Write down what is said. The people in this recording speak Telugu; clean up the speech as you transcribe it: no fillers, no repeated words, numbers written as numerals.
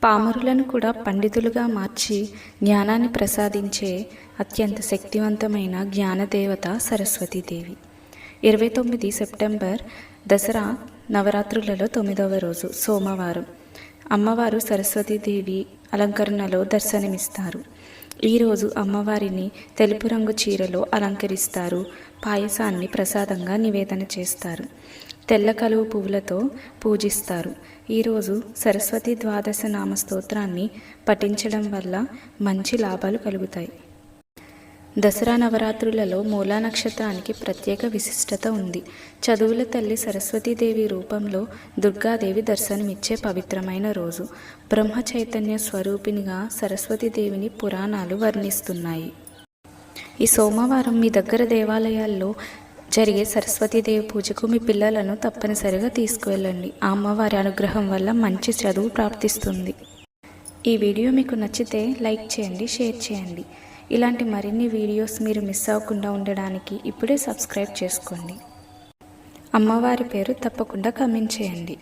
పామరులను కూడా పండితులుగా మార్చి జ్ఞానాన్ని ప్రసాదించే అత్యంత శక్తివంతమైన జ్ఞానదేవత సరస్వతీదేవి. 29 సెప్టెంబర్ దసరా నవరాత్రులలో 9వ రోజు సోమవారం. అమ్మవారు సరస్వతీదేవి అలంకరణలో దర్శనమిస్తారు. ఈరోజు అమ్మవారిని తెలుపు రంగు చీరలో అలంకరిస్తారు. పాయసాన్ని ప్రసాదంగా నివేదన చేస్తారు. తెల్ల కలువ పువ్వులతో పూజిస్తారు. ఈరోజు సరస్వతి ద్వాదశ నామ స్తోత్రాన్ని పఠించడం వల్ల మంచి లాభాలు కలుగుతాయి. దసరా నవరాత్రులలో మూలా నక్షత్రానికి ప్రత్యేక విశిష్టత ఉంది. చదువుల తల్లి సరస్వతీదేవి రూపంలో దుర్గాదేవి దర్శనమిచ్చే పవిత్రమైన రోజు. బ్రహ్మ చైతన్య స్వరూపిణిగా సరస్వతీదేవిని పురాణాలు వర్ణిస్తున్నాయి. ఈ సోమవారం మీ దగ్గర దేవాలయాల్లో జరిగే సరస్వతీదేవి పూజకు మీ పిల్లలను తప్పనిసరిగా తీసుకువెళ్ళండి. ఆ అమ్మవారి అనుగ్రహం వల్ల మంచి చదువు ప్రాప్తిస్తుంది. ఈ వీడియో మీకు నచ్చితే లైక్ చేయండి, షేర్ చేయండి. ఇలాంటి మరిన్ని వీడియోస్ మీరు మిస్ అవ్వకుండా ఉండడానికి ఇప్పుడే సబ్స్క్రైబ్ చేసుకోండి. అమ్మవారి పేరు తప్పకుండా కామెంట్ చేయండి.